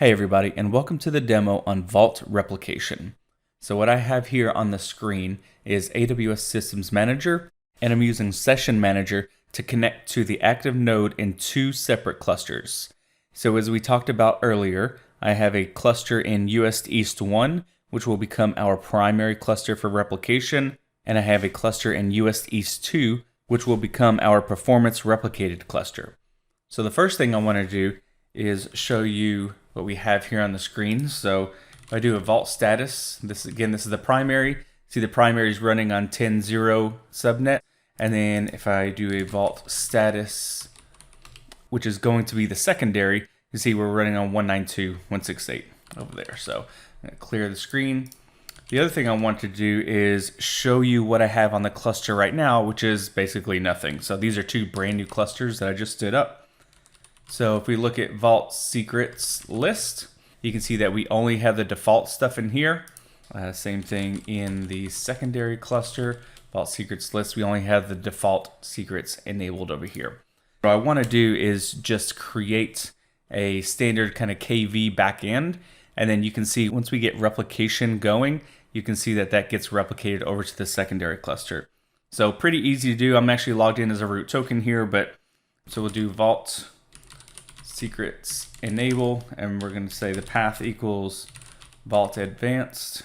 Hey everybody, and welcome to the demo on Vault Replication. So what I have here on the screen is AWS Systems Manager, and I'm using Session Manager to connect to the active node in two separate clusters. So as we talked about earlier, I have a cluster in US East 1, which will become our primary cluster for replication, and I have a cluster in US East 2, which will become our performance replicated cluster. So the first thing I want to do is show you what we have here on the screen. So if I do a vault status, this is the primary. See, the primary is running on 10.0 subnet. And then if I do a vault status, which is going to be the secondary, you see we're running on 192.168 over there. So I'm going to clear the screen. The other thing I want to do is show you what I have on the cluster right now, which is basically nothing. So these are two brand new clusters that I just stood up. So if we look at Vault Secrets list, you can see that we only have the default stuff in here. Same thing in the secondary cluster, Vault Secrets list, we only have the default secrets enabled over here. What I want to do is just create a standard kind of KV backend, and then you can see once we get replication going, you can see that that gets replicated over to the secondary cluster. So pretty easy to do. I'm actually logged in as a root token here, but so we'll do Vault Secrets enable, and we're going to say the path equals Vault Advanced,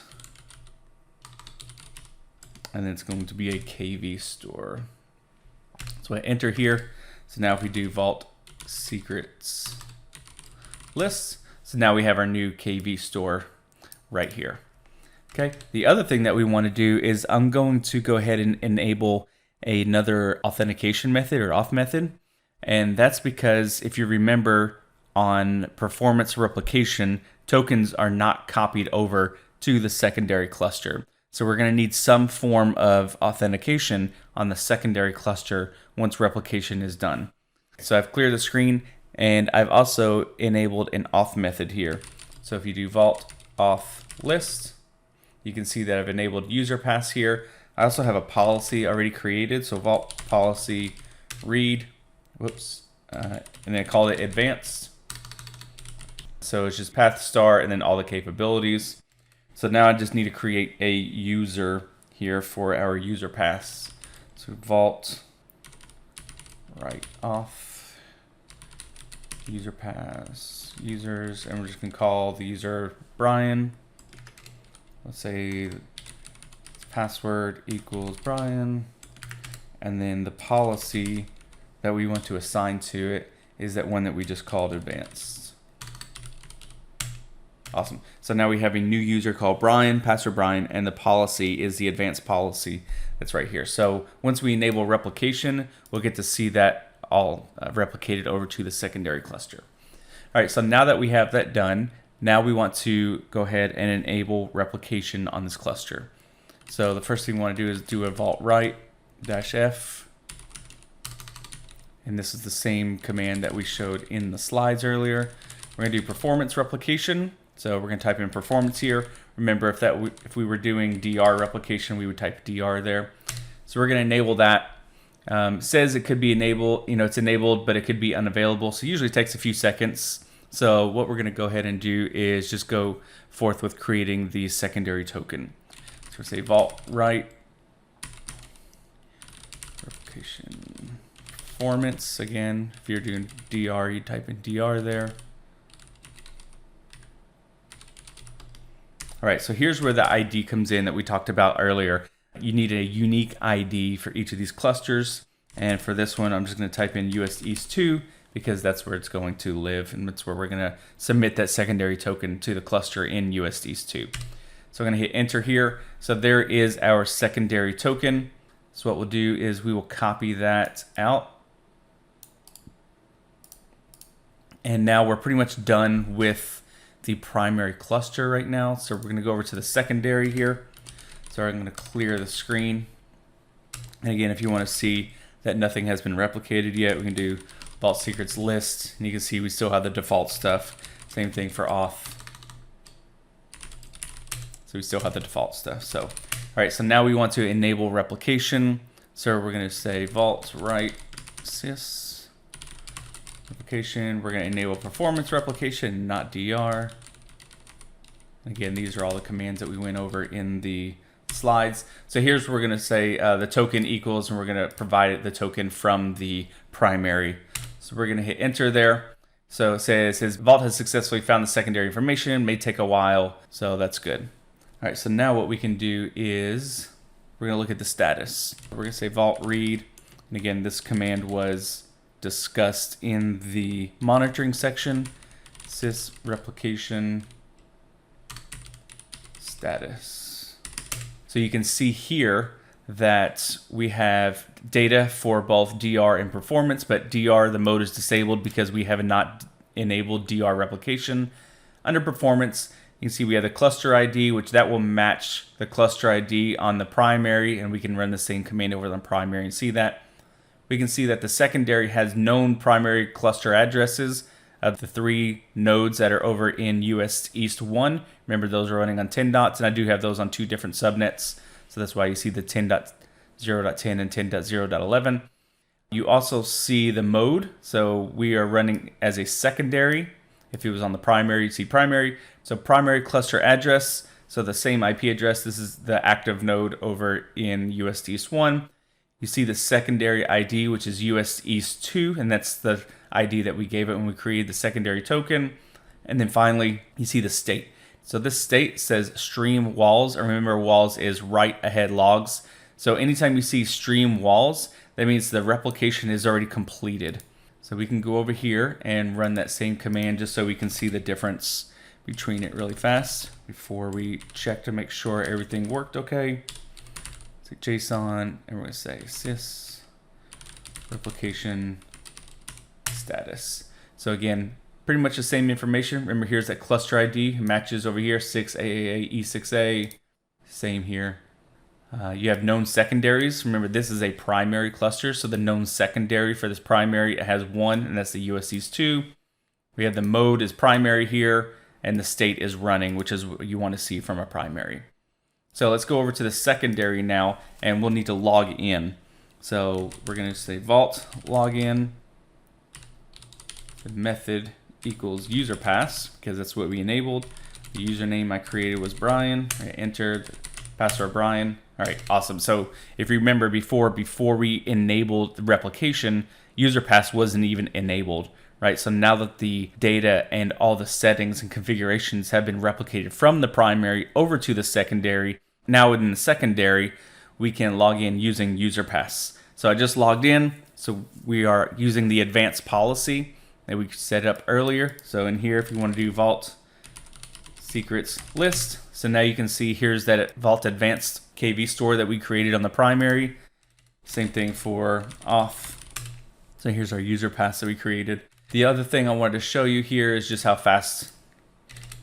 and then it's going to be a KV store. So I enter here. So now if we do Vault Secrets list, so now we have our new KV store right here. Okay. The other thing that we want to do is I'm going to go ahead and enable another authentication method or auth method. And that's because if you remember on performance replication, tokens are not copied over to the secondary cluster. So we're going to need some form of authentication on the secondary cluster once replication is done. So I've cleared the screen, and I've also enabled an auth method here. So if you do vault auth list, you can see that I've enabled user pass here. I also have a policy already created. So vault policy read. And then I called it advanced. So it's just path star and then all the capabilities. So now I just need to create a user here for our user pass. So vault right off user pass users, and we're just gonna call the user Brian. Let's say password equals Brian, and then the policy that we want to assign to it is that one that we just called advanced. Awesome. So now we have a new user called Brian, password Brian, and the policy is the advanced policy that's right here. So once we enable replication, we'll get to see that all replicated over to the secondary cluster. All right, so now that we have that done, now we want to go ahead and enable replication on this cluster. So the first thing we want to do is do a vault write -f. And this is the same command that we showed in the slides earlier. We're going to do performance replication. So we're going to type in performance here. Remember, if we were doing DR replication, we would type DR there. So we're going to enable that. Says it could be enabled, it's enabled, but it could be unavailable. So usually it takes a few seconds. So what we're going to go ahead and do is just go forth with creating the secondary token. So we'll say vault write replication performance. Again, if you're doing DR, you type in DR there. All right, so here's where the ID comes in that we talked about earlier. You need a unique ID for each of these clusters. And for this one, I'm just going to type in US East 2 because that's where it's going to live, and that's where we're going to submit that secondary token to the cluster in US East 2. So I'm going to hit enter here. So there is our secondary token. So what we'll do is we will copy that out. And now we're pretty much done with the primary cluster right now. So we're going to go over to the secondary here. So I'm going to clear the screen. And again, if you want to see that nothing has been replicated yet, we can do vault secrets list. And you can see we still have the default stuff. Same thing for auth. So we still have the default stuff. So, all right, so now we want to enable replication. So we're going to say vault write sys replication. We're going to enable performance replication, not DR. Again, these are all the commands that we went over in the slides. So here's where we're going to say the token equals, and we're going to provide the token from the primary. So we're going to hit enter there. So it says Vault has successfully found the secondary information. May take a while, so that's good. All right, so now what we can do is we're going to look at the status. We're going to say Vault read, and again, this command was discussed in the monitoring section. Sys replication status. So you can see here that we have data for both DR and performance, but DR, the mode is disabled because we have not enabled DR replication. Under performance, you can see we have the cluster ID, which that will match the cluster ID on the primary, and we can run the same command over the primary and see that. We can see that the secondary has known primary cluster addresses of the 3 nodes that are over in US East 1. Remember, those are running on 10 dots, and I do have those on 2 different subnets. So that's why you see the 10.0.10 and 10.0.11. You also see the mode. So we are running as a secondary. If it was on the primary, you'd see primary. So primary cluster address. So the same IP address. This is the active node over in US East 1. You see the secondary ID, which is US East 2, and that's the ID that we gave it when we created the secondary token. And then finally, you see the state. So this state says stream walls, and remember walls is write ahead logs. So anytime you see stream walls, that means the replication is already completed. So we can go over here and run that same command just so we can see the difference between it really fast before we check to make sure everything worked okay. So JSON, and we're going to say sys replication status. So again, pretty much the same information. Remember, here's that cluster ID matches over here, 6AAA E6A. Same here. You have known secondaries. Remember, this is a primary cluster, so the known secondary for this primary, it has 1, and that's the US East 2. We have the mode is primary here, and the state is running, which is what you want to see from a primary. So let's go over to the secondary now, and we'll need to log in. So we're going to say Vault login. The method equals user pass, because that's what we enabled. The username I created was Brian. I entered password Brian. All right, awesome. So if you remember before we enabled the replication, user pass wasn't even enabled, right? So now that the data and all the settings and configurations have been replicated from the primary over to the secondary, now within the secondary, we can log in using user pass. So I just logged in. So we are using the advanced policy that we set up earlier. So in here, if you want to do Vault secrets list, so now you can see here's that Vault advanced KV store that we created on the primary. Same thing for auth. So here's our user pass that we created. The other thing I wanted to show you here is just how fast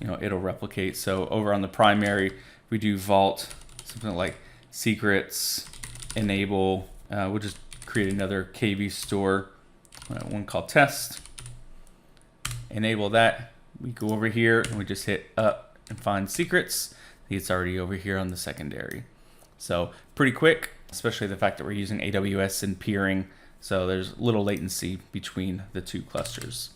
it'll replicate. So over on the primary, we do Vault, something like secrets, enable. We'll just create another KV store, one called test. Enable that. We go over here and we just hit up and find secrets. It's already over here on the secondary. So pretty quick, especially the fact that we're using AWS and peering. So there's little latency between the 2 clusters.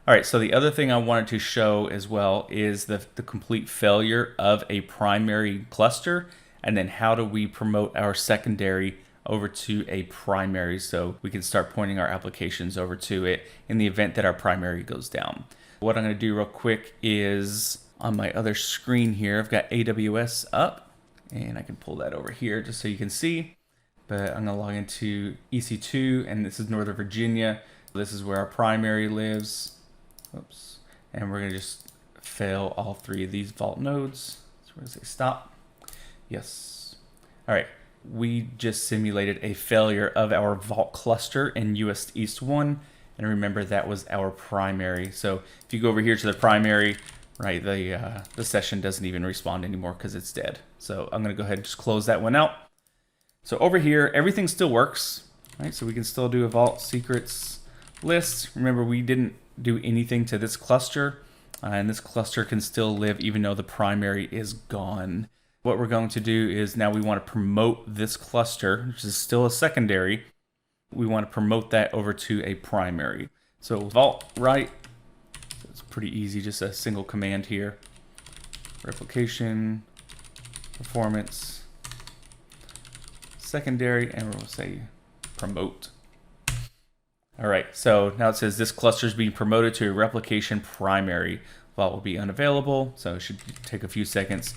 All right, so the other thing I wanted to show as well is the complete failure of a primary cluster, and then how do we promote our secondary over to a primary so we can start pointing our applications over to it in the event that our primary goes down. What I'm going to do real quick is on my other screen here, I've got AWS up, and I can pull that over here just so you can see. But I'm going to log into EC2, and this is Northern Virginia. This is where our primary lives. Oops. And we're going to just fail all 3 of these Vault nodes. So we're going to say stop. Yes. All right. We just simulated a failure of our Vault cluster in US East 1. And remember, that was our primary. So if you go over here to the primary, right, the session doesn't even respond anymore because it's dead. So I'm going to go ahead and just close that one out. So over here, everything still works, right? So we can still do a Vault secrets list. Remember, we didn't do anything to this cluster, and this cluster can still live even though the primary is gone. What we're going to do is now we want to promote this cluster, which is still a secondary. We want to promote that over to a primary. So vault right, it's pretty easy, just a single command here. Replication, performance, secondary, and we'll say promote. All right, so now it says this cluster is being promoted to a replication primary. Vault will be unavailable, so it should take a few seconds.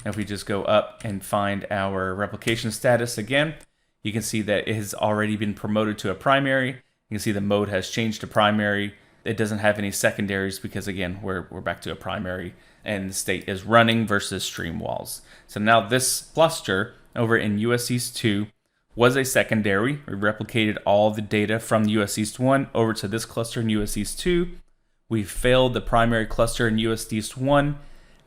If we just go up and find our replication status again, you can see that it has already been promoted to a primary. You can see the mode has changed to primary. It doesn't have any secondaries because, again, we're back to a primary, and the state is running versus stream walls. So now this cluster over in US East 2 was a secondary. We replicated all the data from US East 1 over to this cluster in US East 2. We failed the primary cluster in US East 1,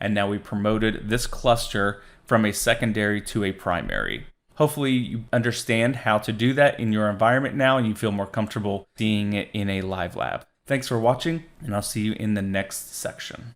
and now we promoted this cluster from a secondary to a primary. Hopefully you understand how to do that in your environment now, and you feel more comfortable seeing it in a live lab. Thanks for watching, and I'll see you in the next section.